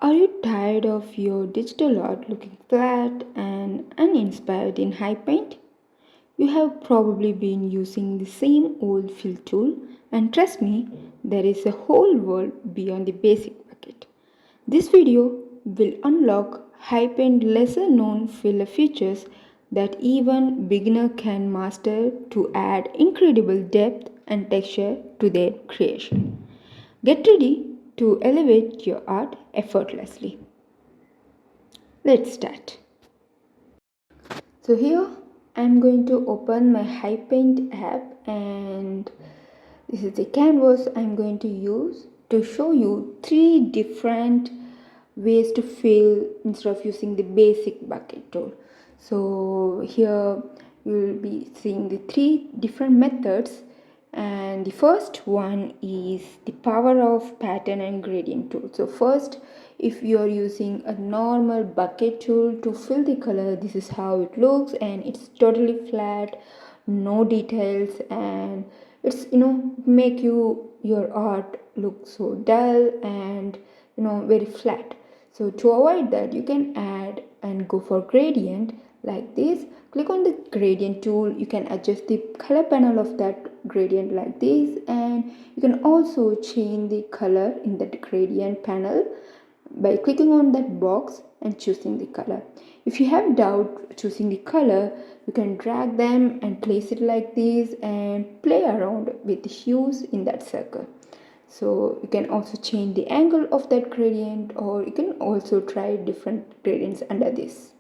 Are you tired of your digital art looking flat and uninspired in HiPaint? You have probably been using the same old fill tool, and trust me, there is a whole world beyond the basic bucket. This video will unlock HiPaint lesser known filler features that even beginner can master to add incredible depth and texture to their creation. Get ready to elevate your art effortlessly. Let's start. So here I'm going to open my HiPaint app, and this is the canvas I'm going to use to show you three different ways to fill instead of using the basic bucket tool. So here you will be seeing the three different methods, and the first one is the power of pattern and gradient tool. So first, if you are using a normal bucket tool to fill the color, this is how it looks, and it's totally flat, no details, and it's make your art look so dull and very flat. So to avoid that, you can add and go for gradient like this. Click on the gradient tool. You can adjust the color panel of that gradient like this, and you can also change the color in that gradient panel by clicking on that box and choosing the color. If you have doubt choosing the color, you can drag them and place it like this and play around with the hues in that circle. So you can also change the angle of that gradient, or you can also try different gradients under this.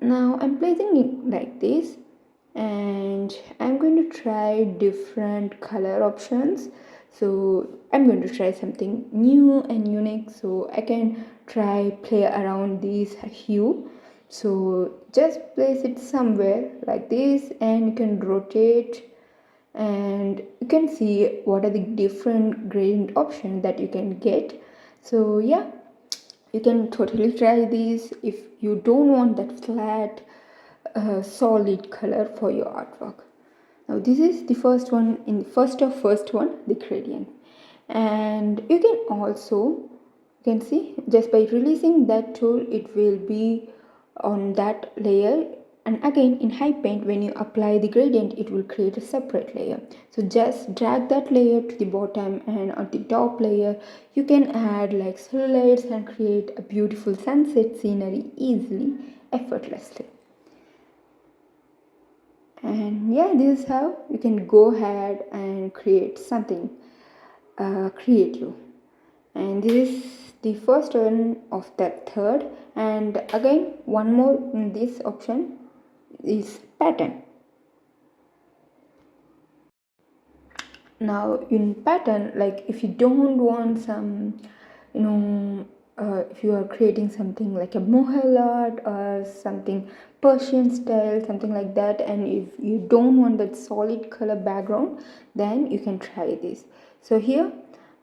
Now I'm placing it like this, and I'm going to try different color options. So I'm going to try something new and unique, so I can try play around this hue. So just place it somewhere like this, and you can rotate, and you can see what are the different gradient options that you can get. So yeah, you can totally try this if you don't want that flat solid color for your artwork. Now this is the first one, in the first one, the gradient. And you can also, you can see, just by releasing that tool, it will be on that layer. And again, in HiPaint, when you apply the gradient, it will create a separate layer. So just drag that layer to the bottom, and on the top layer you can add like silhouettes and create a beautiful sunset scenery easily, effortlessly. And yeah, this is how you can go ahead and create something creative. And this is the first one of that third. And again, one more in this option is pattern. Now in pattern, like if you don't want some, if you are creating something like a mohel art or something Persian style, something like that, and if you don't want that solid color background, then you can try this. So here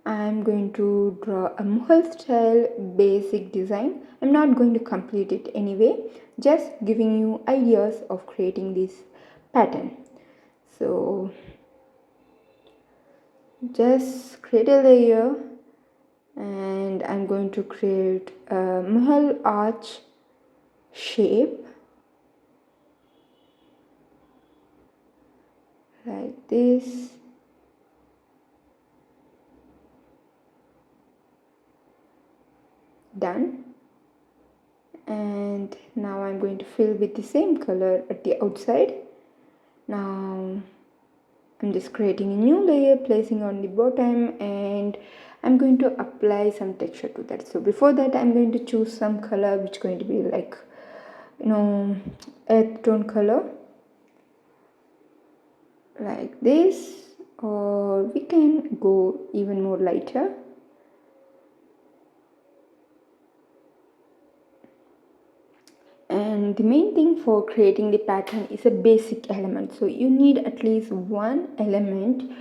I'm going to draw a mohel style basic design. I'm not going to complete it anyway, just giving you ideas of creating this pattern. So just create a layer, and I'm going to create a mohel arch shape like this. Done. And now I'm going to fill with the same color at the outside. Now I'm just creating a new layer, placing on the bottom, and I'm going to apply some texture to that. So before that, I'm going to choose some color which is going to be like earth tone color like this, or we can go even more lighter. And the main thing for creating the pattern is a basic element, so you need at least one element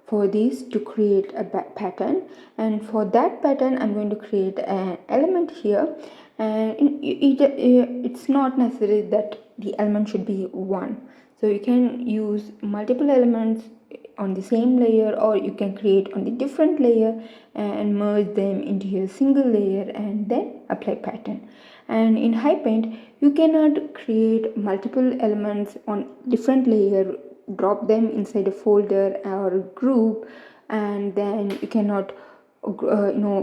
for this to create a pattern. And for that pattern, I'm going to create an element here, and it's not necessary that the element should be one, so you can use multiple elements on the same layer, or you can create on the different layer and merge them into a single layer and then apply pattern. And in HiPaint you cannot create multiple elements on different layer, drop them inside a folder or a group, and then you cannot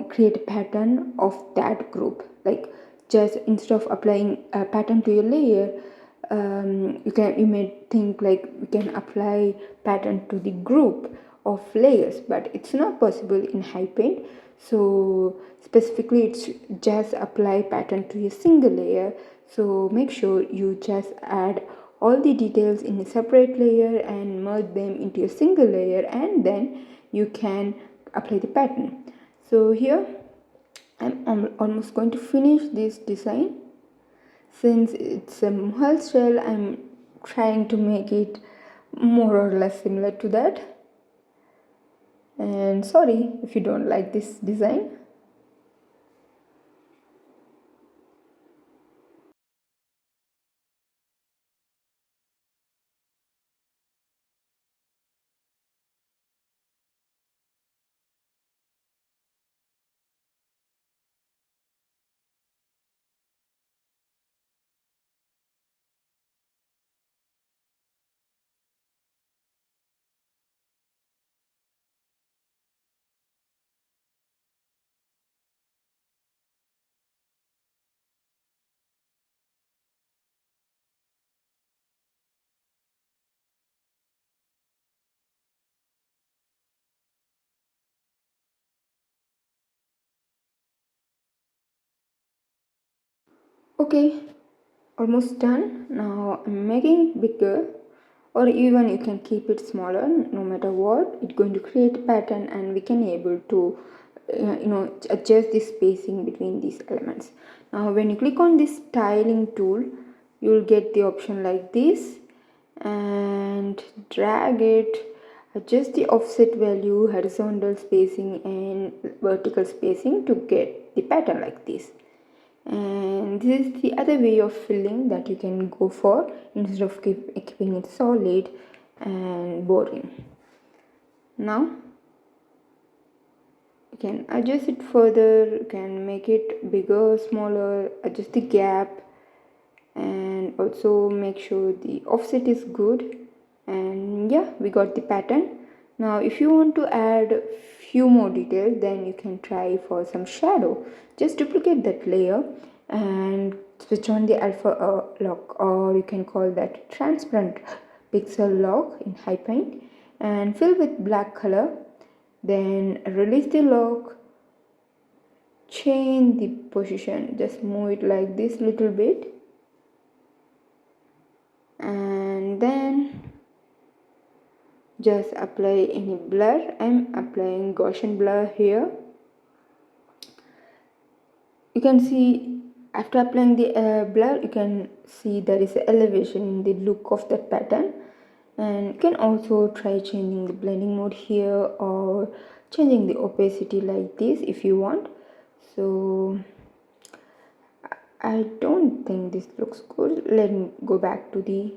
create a pattern of that group. Like, just instead of applying a pattern to your layer, you may think like we can apply pattern to the group of layers, but it's not possible in HiPaint. So specifically it's just apply pattern to a single layer. So make sure you just add all the details in a separate layer and merge them into a single layer, and then you can apply the pattern. So here I'm almost going to finish this design. Since it's a mohel shell, I'm trying to make it more or less similar to that. And sorry if you don't like this design. Okay, almost done. Now I'm making it bigger, or even you can keep it smaller. No matter what, it's going to create a pattern and we can able to adjust the spacing between these elements. Now when you click on this styling tool, you will get the option like this, and drag it, adjust the offset value, horizontal spacing and vertical spacing to get the pattern like this. And this is the other way of filling that you can go for, instead of keeping it solid and boring. Now you can adjust it further, you can make it bigger, smaller, adjust the gap, and also make sure the offset is good. And yeah, we got the pattern. Now if you want to add few more details, then you can try for some shadow. Just duplicate that layer and switch on the alpha lock, or you can call that transparent pixel lock in HiPaint, and fill with black color. Then release the lock, change the position, just move it like this little bit, and then just apply any blur. I'm applying Gaussian blur here. You can see after applying the blur, you can see there is an elevation in the look of that pattern. And you can also try changing the blending mode here, or changing the opacity like this if you want. So I don't think this looks good. Let me go back to the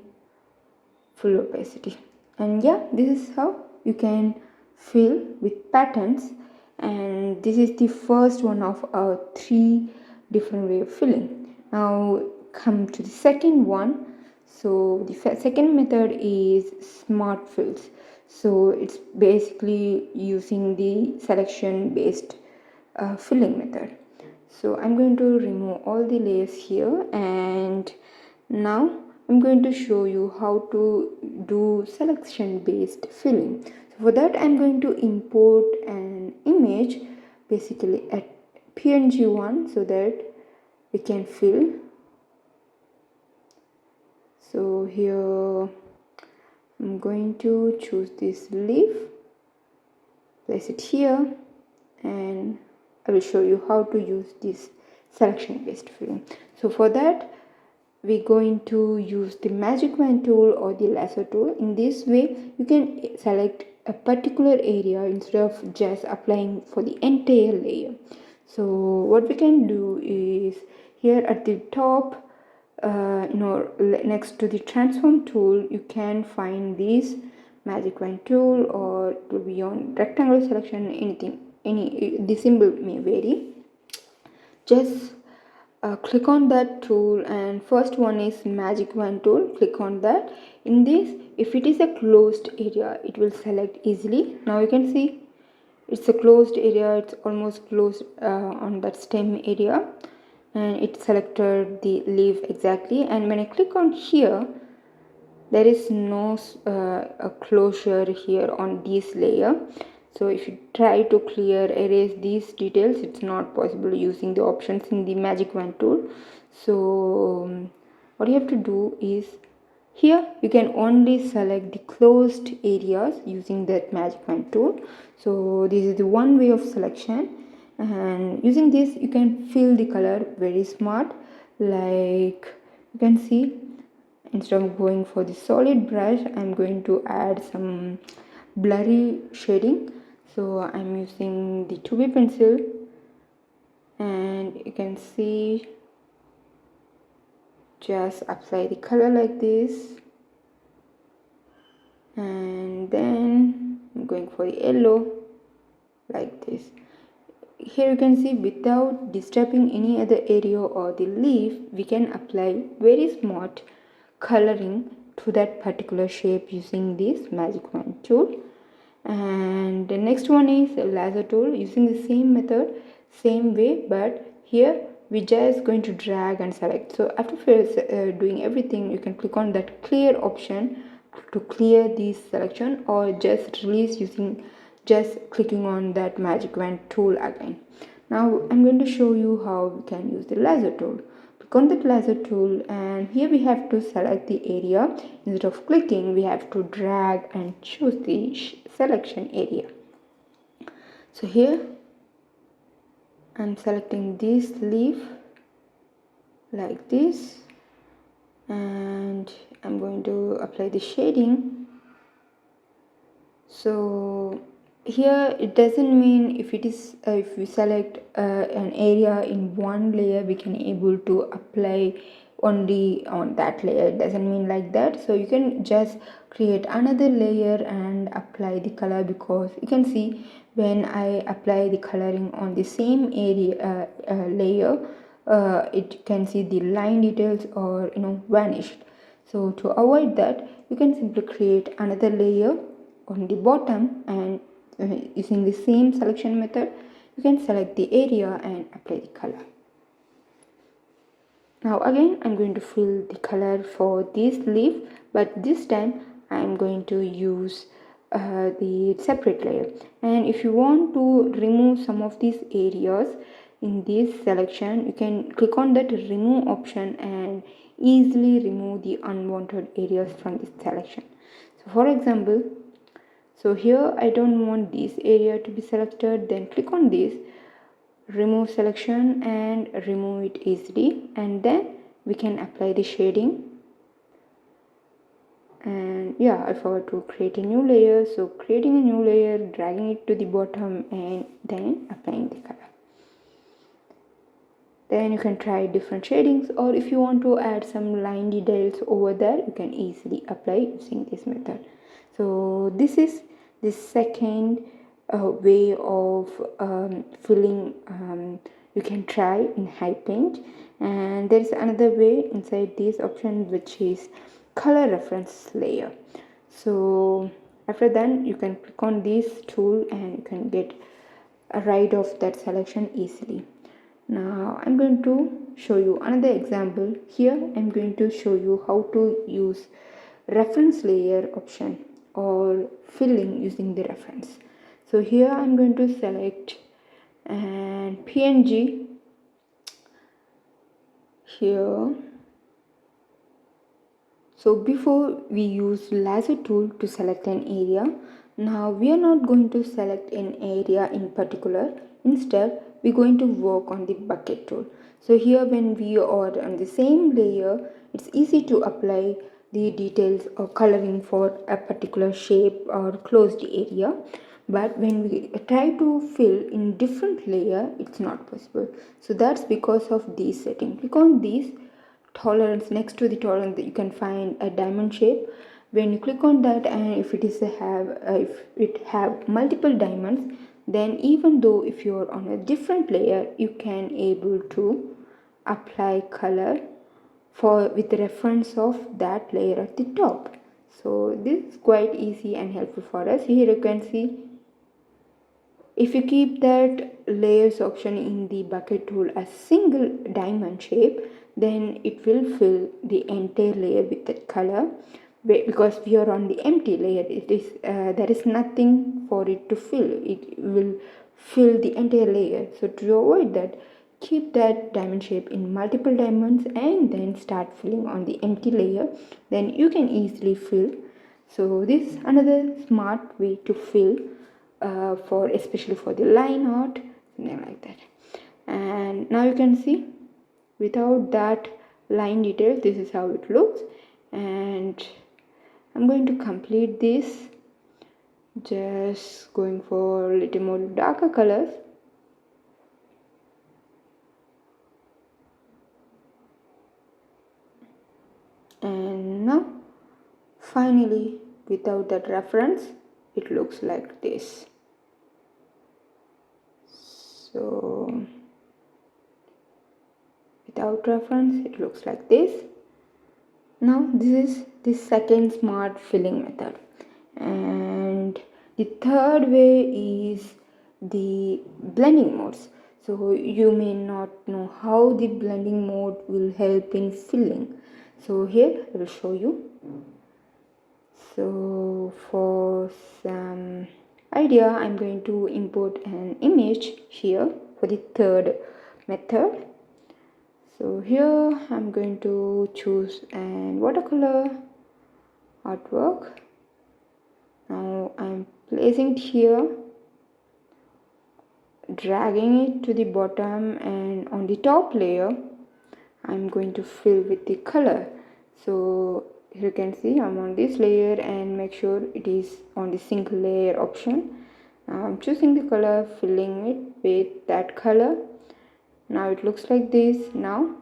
full opacity. And yeah, this is how you can fill with patterns. And this is the first one of our 3 different way of filling. Now come to the second one. So the second method is smart fills. So it's basically using the selection based filling method. So I'm going to remove all the layers here, and now I'm going to show you how to do selection based filling. So for that I'm going to import an image, basically a PNG one, so that we can fill. So here I'm going to choose this leaf, place it here, and I will show you how to use this selection based filling. So for that we're going to use the magic wand tool or the lasso tool. In this way you can select a particular area instead of just applying for the entire layer. So what we can do is, here at the top, next to the transform tool, you can find these magic wand tool, or it will be on rectangular selection, anything, the symbol may vary. Just click on that tool, and first one is magic wand tool. Click on that. In this, if it is a closed area, it will select easily. Now you can see it's a closed area, it's almost closed on that stem area, and it selected the leaf exactly. And when I click on here, there is no a closure here on this layer. So if you try to erase these details, it's not possible using the options in the magic wand tool. So what you have to do is, here you can only select the closed areas using that magic wand tool. So this is the one way of selection, and using this you can fill the color very smart. Like you can see, instead of going for the solid brush, I'm going to add some blurry shading. So I'm using the 2B pencil, and you can see, just apply the color like this, and then I'm going for the yellow like this. Here you can see, without disturbing any other area or the leaf, we can apply very smart coloring to that particular shape using this magic wand tool. And the next one is a laser tool, using the same method, same way, but here we just going to drag and select. So after doing everything, you can click on that clear option to clear this selection, or just release using just clicking on that magic wand tool again. Now I'm going to show you how we can use the laser tool. Click on that laser tool, and here we have to select the area. Instead of clicking, we have to drag and choose the selection area. So here I'm selecting this leaf like this, and I'm going to apply the shading. So here it doesn't mean if it is if we select an area in one layer, we can able to apply only on that layer. It doesn't mean like that. So you can just create another layer and apply the color, because you can see when I apply the coloring on the same area layer, it can see the line details or vanished. So to avoid that, you can simply create another layer on the bottom, and using the same selection method, you can select the area and apply the color. Now again, I'm going to fill the color for this leaf, but this time I'm going to use the separate layer. And if you want to remove some of these areas in this selection, you can click on that remove option and easily remove the unwanted areas from this selection. So for example, so here I don't want this area to be selected, then click on this remove selection and remove it easily, and then we can apply the shading. And yeah, I forgot to create a new layer, so creating a new layer, dragging it to the bottom, and then applying the color. Then you can try different shadings, or if you want to add some line details over there, you can easily apply using this method. So this is the second way of filling you can try in HiPaint. And there is another way inside this option, which is color reference layer. So after that, you can click on this tool and you can get rid of that selection easily. Now I'm going to show you another example. Here I'm going to show you how to use reference layer option or filling using the reference. So here I'm going to select and PNG here. So before we use laser tool to select an area, now we are not going to select an area in particular. Instead, we're going to work on the bucket tool. So here when we are on the same layer, it's easy to apply the details or coloring for a particular shape or closed area. But when we try to fill in different layer, it's not possible. So that's because of this setting. Click on this tolerance. Next to the tolerance, you can find a diamond shape, When you click on that, and if it have multiple diamonds, then even though if you're on a different layer, you can able to apply color for with reference of that layer at the top. So this is quite easy and helpful for us. Here you can see, if you keep that layers option in the bucket tool as single diamond shape, then it will fill the entire layer with that color. Because we are on the empty layer, it is there is nothing for it to fill. It will fill the entire layer. So to avoid that, keep that diamond shape in multiple diamonds and then start filling on the empty layer. Then you can easily fill. So this is another smart way to fill, for especially for the line art, something like that. And now you can see, without that line detail, this is how it looks. And I'm going to complete this, just going for a little more darker colors. And now finally, without that reference, it looks like this. So without reference, it looks like this. Now this is the second smart filling method, and the third way is the blending modes. So you may not know how the blending mode will help in filling. So here I will show you. So for some idea, I'm going to import an image here for the third method. So here I'm going to choose an watercolor artwork. Now I'm placing it here, dragging it to the bottom, and on the top layer I'm going to fill with the color. So you can see I'm on this layer, and make sure it is on the single layer option. Now I'm choosing the color, filling it with that color. Now it looks like this. Now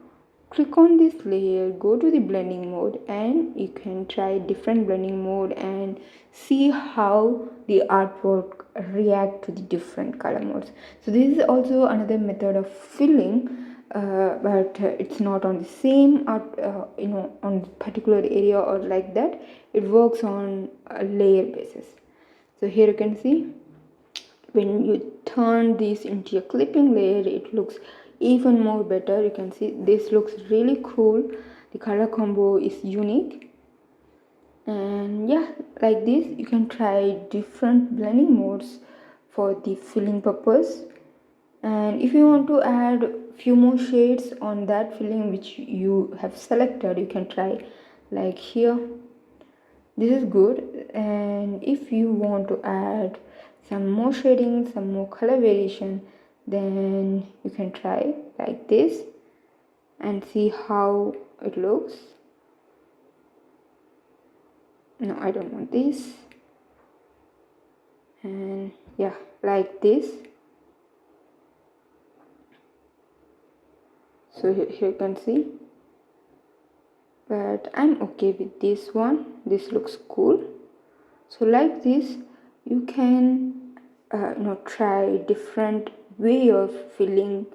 click on this layer, go to the blending mode, and you can try different blending mode and see how the artwork react to the different color modes. So this is also another method of filling, but it's not on the same art, on particular area or like that. It works on a layer basis. So here you can see, when you turn this into a clipping layer, it looks even more better. You can see this looks really cool. The color combo is unique. And yeah, like this you can try different blending modes for the filling purpose. And if you want to add few more shades on that filling which you have selected, you can try like here. This is good. And if you want to add some more shading, some more color variation, then you can try like this and see how it looks. No, I don't want this. And yeah, like this. So here you can see, but I'm okay with this one. This looks cool. So like this you can try different way of filling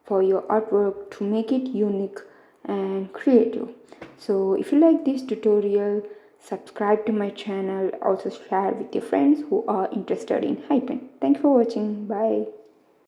for your artwork to make it unique and creative. So if you like this tutorial, subscribe to my channel. Also share with your friends who are interested in HiPaint. Thank you for watching. Bye.